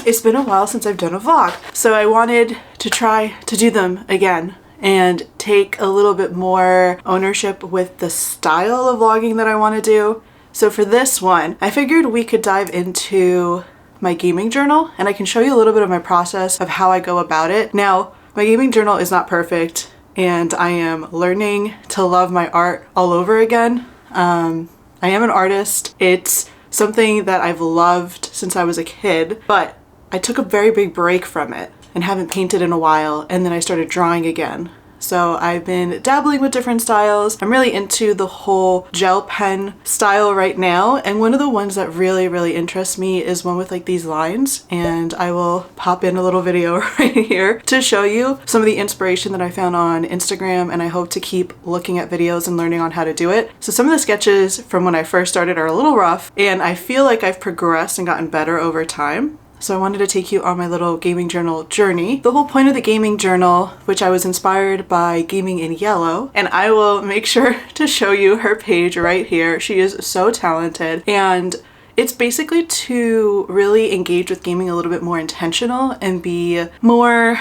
It's been a while since I've done a vlog, so I wanted to try to do them again and take a little bit more ownership with the style of vlogging that I want to do. So for this one, I figured we could dive into my gaming journal, and I can show you a little bit of my process of how I go about it. Now, my gaming journal is not perfect, and I am learning to love my art all over again. I am an artist. It's something that I've loved since I was a kid, but I took a very big break from it and haven't painted in a while, and then I started drawing again. So I've been dabbling with different styles. I'm really into the whole gel pen style right now, and one of the ones that really interests me is one with like these lines, and I will pop in a little video right here to show you some of the inspiration that I found on Instagram, and I hope to keep looking at videos and learning on how to do it. So some of the sketches from when I first started are a little rough, and I feel like I've progressed and gotten better over time. So I wanted to take you on my little gaming journal journey. The whole point of the gaming journal, which I was inspired by Gaming in Yellow, and I will make sure to show you her page right here. She is so talented, and it's basically to really engage with gaming a little bit more intentional and be more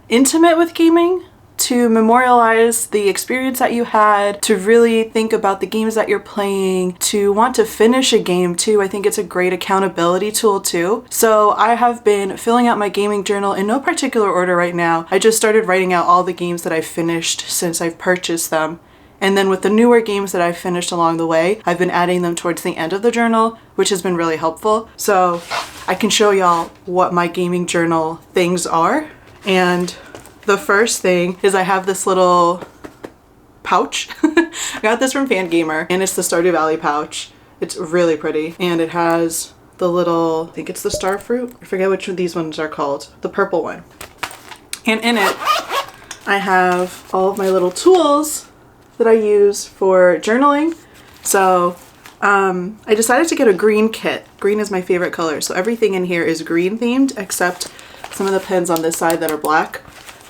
intimate with gaming, to memorialize the experience that you had, to really think about the games that you're playing, to want to finish a game too. I think it's a great accountability tool too. So I have been filling out my gaming journal in no particular order right now. I just started writing out all the games that I've finished since I've purchased them. And then with the newer games that I've finished along the way, I've been adding them towards the end of the journal, which has been really helpful. So I can show y'all what my gaming journal things are. And the first thing is I have this little pouch. I got this from Fangamer, and it's the Stardew Valley pouch. It's really pretty, and it has the little, I think it's the star fruit. I forget which of these ones are called. The purple one. And in it, I have all of my little tools that I use for journaling. So I decided to get a green kit. Green is my favorite color, so everything in here is green themed except some of the pens on this side that are black.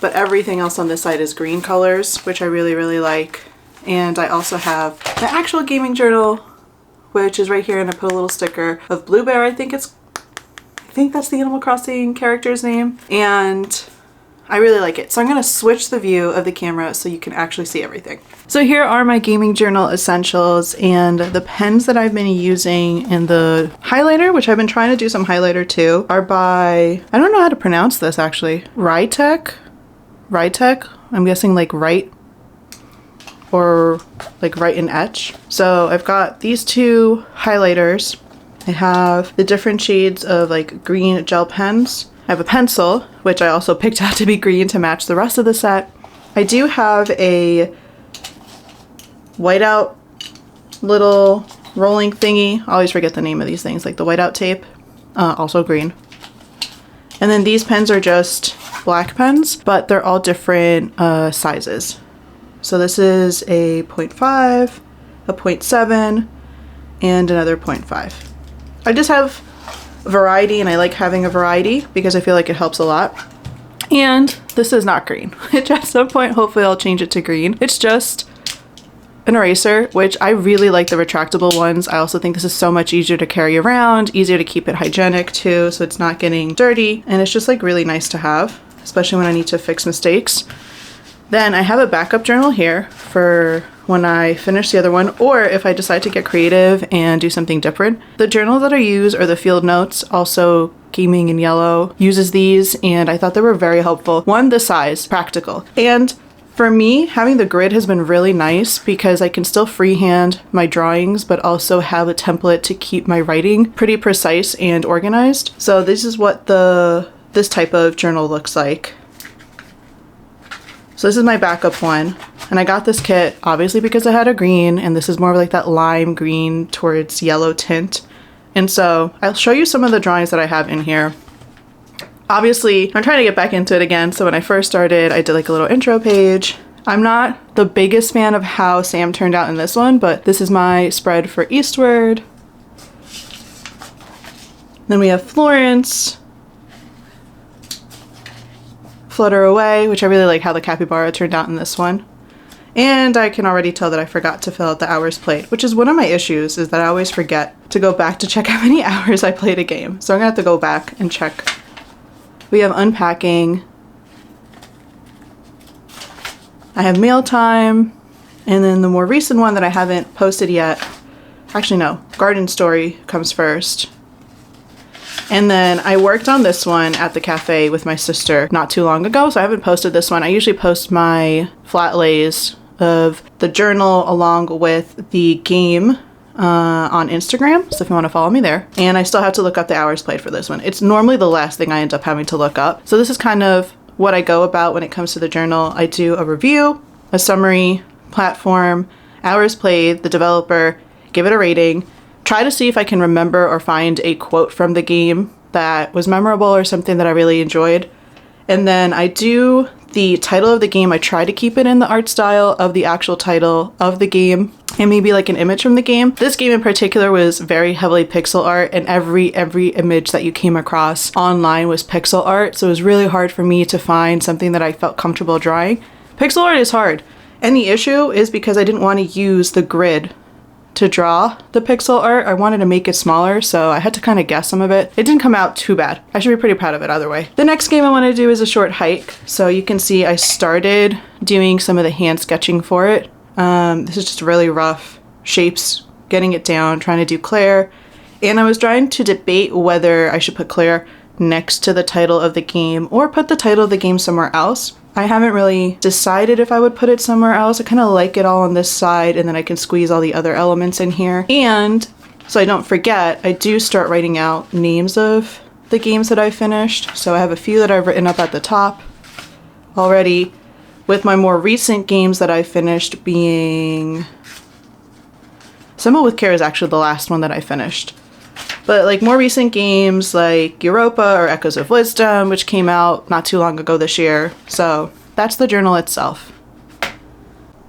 But everything else on this side is green colors, which I really like. And I also have the actual gaming journal, which is right here, and I put a little sticker of Blue Bear. I think that's the Animal Crossing character's name, and I really like it. So I'm gonna switch the view of the camera so you can actually see everything. So here are my gaming journal essentials, and the pens that I've been using and the highlighter, which I've been trying to do some highlighter too, are by, I don't know how to pronounce this actually, Rytech. I'm guessing like write or like write and etch. So I've got these two highlighters. I have the different shades of like green gel pens. I have a pencil, which I also picked out to be green to match the rest of the set. I do have a whiteout little rolling thingy. I always forget the name of these things, like the whiteout tape, also green. And then these pens are just black pens, but they're all different sizes. So this is a 0.5, a 0.7, and another 0.5. I just have variety, and I like having a variety because I feel like it helps a lot. And this is not green, which at some point hopefully I'll change it to green. It's just an eraser, which I really like the retractable ones. I also think this is so much easier to carry around, easier to keep it hygienic too, so it's not getting dirty, and it's just like really nice to have, especially when I need to fix mistakes. Then I have a backup journal here for when I finish the other one, or if I decide to get creative and do something different. The journal that I use are the field notes. Also, Gaming in Yellow uses these, and I thought they were very helpful. One, the size, practical. And for me, having the grid has been really nice because I can still freehand my drawings, but also have a template to keep my writing pretty precise and organized. So this is what this type of journal looks like. So this is my backup one, and I got this kit obviously because I had a green, and this is more of like that lime green towards yellow tint. And so I'll show you some of the drawings that I have in here. Obviously, I'm trying to get back into it again, so when I first started, I did like a little intro page. I'm not the biggest fan of how Sam turned out in this one, but this is my spread for Eastward. Then we have Florence, Flutter Away, which I really like how the capybara turned out in this one. And I can already tell that I forgot to fill out the hours played, which is one of my issues, is that I always forget to go back to check how many hours I played a game. So I'm gonna have to go back and check. We have unpacking. I have meal time. And then the more recent one that I haven't posted yet, actually no, garden story comes first. And then I worked on this one at the cafe with my sister not too long ago, so I haven't posted this one. I usually post my flat lays of the journal along with the game on Instagram, so if you want to follow me there. And I still have to look up the hours played for this one. It's normally the last thing I end up having to look up. So this is kind of what I go about when it comes to the journal. I do a review, a summary, platform, hours played, the developer, give it a rating, try to see if I can remember or find a quote from the game that was memorable or something that I really enjoyed. And then I do the title of the game. I try to keep it in the art style of the actual title of the game and maybe like an image from the game. This game in particular was very heavily pixel art, and every image that you came across online was pixel art. So it was really hard for me to find something that I felt comfortable drawing. Pixel art is hard. And the issue is because I didn't want to use the grid to draw the pixel art. I wanted to make it smaller, so I had to kind of guess some of it. It didn't come out too bad. I should be pretty proud of it either way. The next game I want to do is a short hike. So you can see I started doing some of the hand sketching for it. This is just really rough shapes, getting it down, trying to do Claire. And I was trying to debate whether I should put Claire next to the title of the game or put the title of the game somewhere else. I haven't really decided if I would put it somewhere else. I kind of like it all on this side, and then I can squeeze all the other elements in here. And so I don't forget, I do start writing out names of the games that I finished. So I have a few that I've written up at the top already, with my more recent games that I finished being... Symbol with Care is actually the last one that I finished. But like more recent games like Europa or Echoes of Wisdom, which came out not too long ago this year. So that's the journal itself.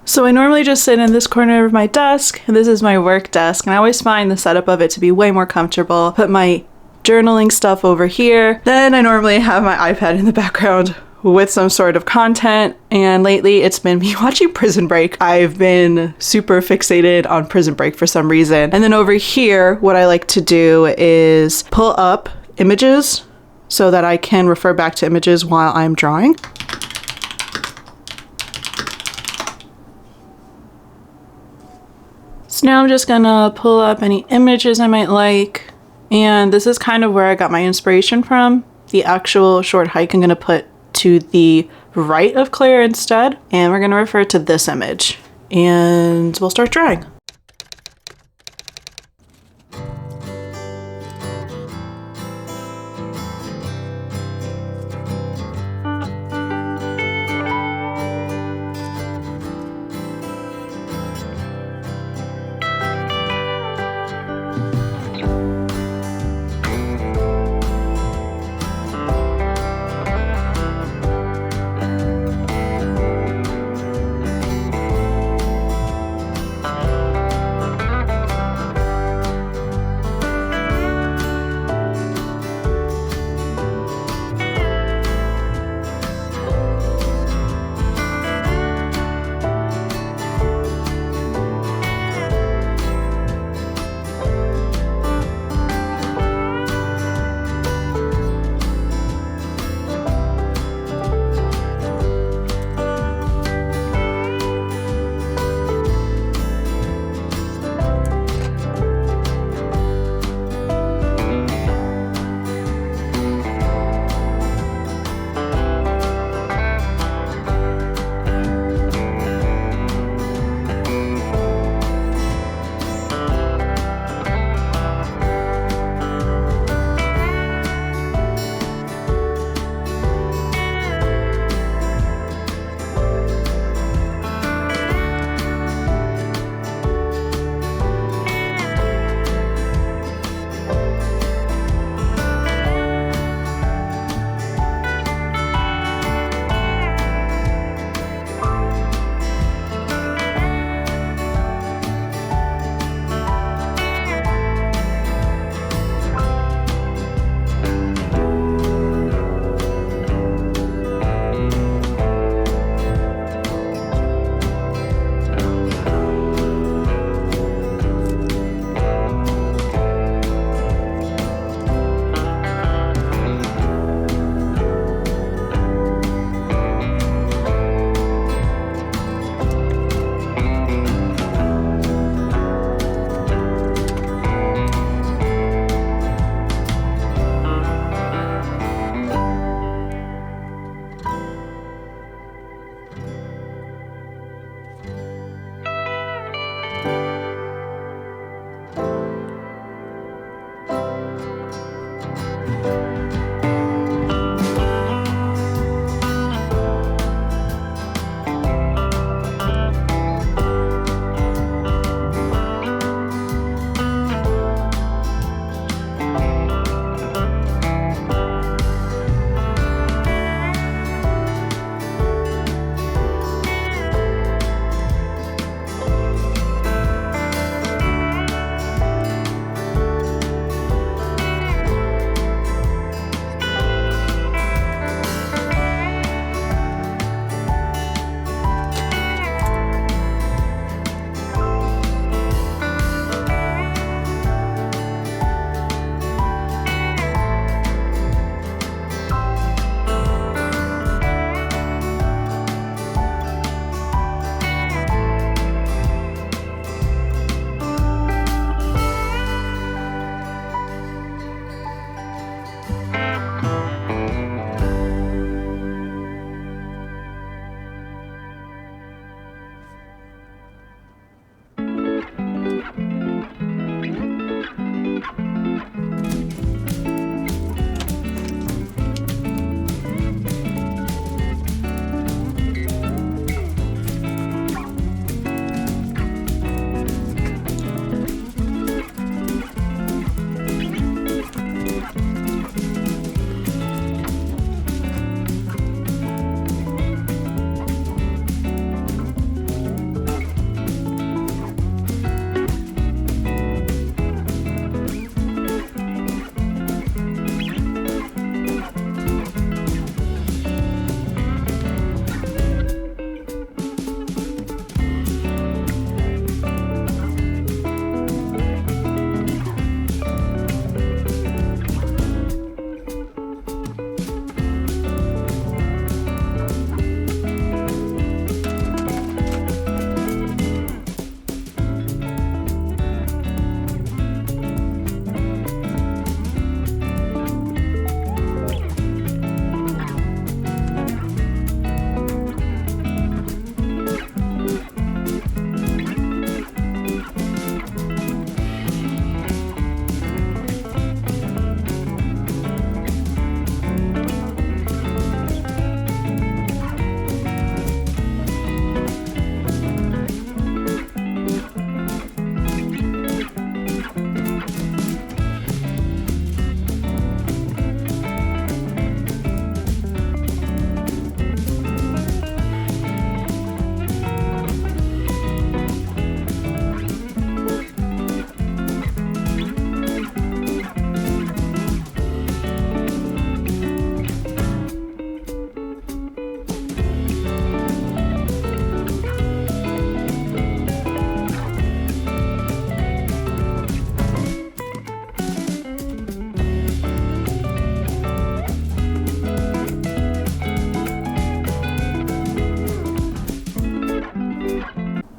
So I normally just sit in this corner of my desk, and this is my work desk, and I always find the setup of it to be way more comfortable. Put my journaling stuff over here. Then I normally have my iPad in the background with some sort of content, and lately it's been me watching Prison Break. I've been super fixated on Prison Break for some reason. And then over here, what I like to do is pull up images so that I can refer back to images while I'm drawing. So now I'm just gonna pull up any images I might like, and this is kind of where I got my inspiration from. The actual short hike I'm gonna put to the right of Claire instead, and we're going to refer to this image, and we'll start drawing.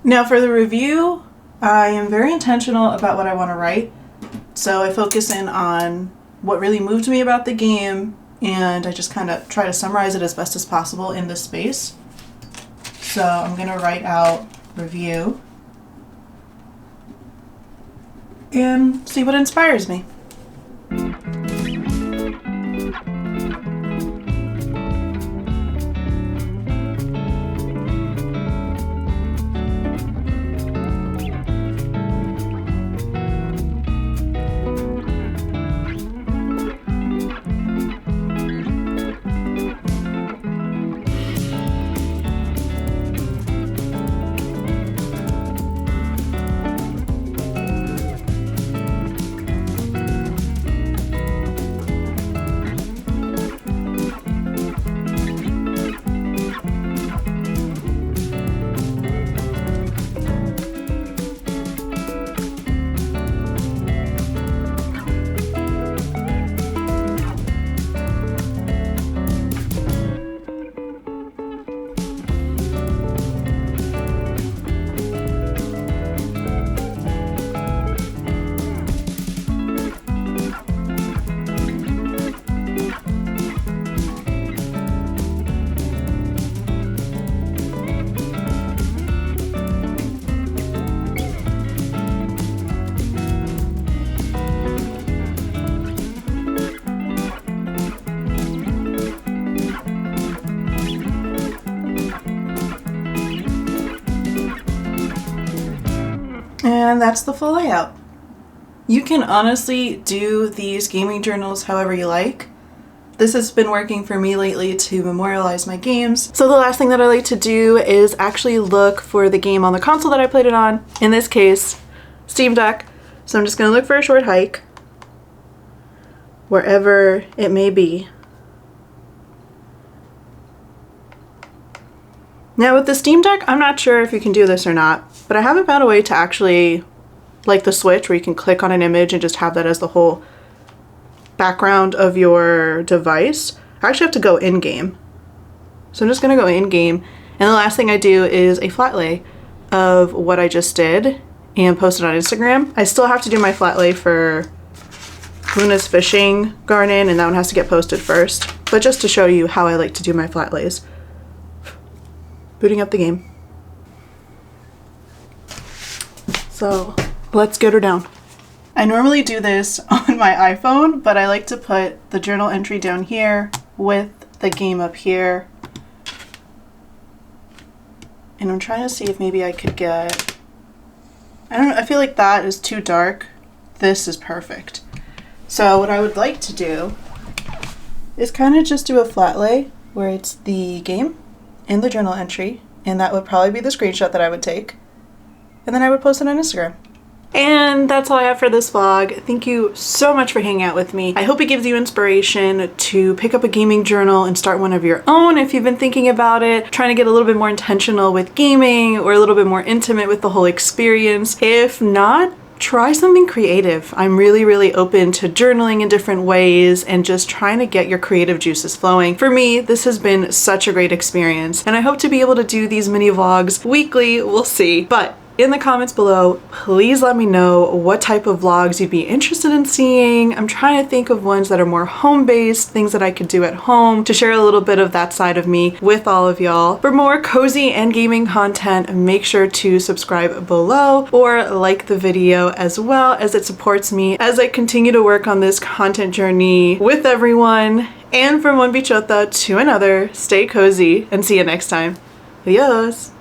Now for the review, I am very intentional about what I want to write. So I focus in on what really moved me about the game, and I just kind of try to summarize it as best as possible in this space. So I'm going to write out review and see what inspires me. And that's the full layout. You can honestly do these gaming journals however you like. This has been working for me lately to memorialize my games. So the last thing that I like to do is actually look for the game on the console that I played it on. In this case, Steam Deck. So I'm just gonna look for a short hike, wherever it may be. Now with the Steam Deck, I'm not sure if you can do this or not, but I haven't found a way to actually, like the Switch, where you can click on an image and just have that as the whole background of your device. I actually have to go in-game. So I'm just gonna go in-game, and the last thing I do is a flat lay of what I just did and post it on Instagram. I still have to do my flat lay for Luna's fishing garden, and that one has to get posted first, but just to show you how I like to do my flat lays. Booting up the game. So let's get her down. I normally do this on my iPhone, but I like to put the journal entry down here with the game up here. And I'm trying to see if maybe I could get, I don't know, I feel like that is too dark. This is perfect. So what I would like to do is kind of just do a flat lay where it's the game and the journal entry, and that would probably be the screenshot that I would take, and then I would post it on Instagram. And that's all I have for this vlog. Thank you so much for hanging out with me. I hope it gives you inspiration to pick up a gaming journal and start one of your own if you've been thinking about it, trying to get a little bit more intentional with gaming or a little bit more intimate with the whole experience. If not, try something creative. I'm really open to journaling in different ways and just trying to get your creative juices flowing. For me, this has been such a great experience, and I hope to be able to do these mini vlogs weekly. We'll see. But in the comments below, please let me know what type of vlogs you'd be interested in seeing. I'm trying to think of ones that are more home-based, things that I could do at home to share a little bit of that side of me with all of y'all. For more cozy and gaming content, make sure to subscribe below or like the video as well, as it supports me as I continue to work on this content journey with everyone. And from one bichota to another, stay cozy and see you next time. Adios!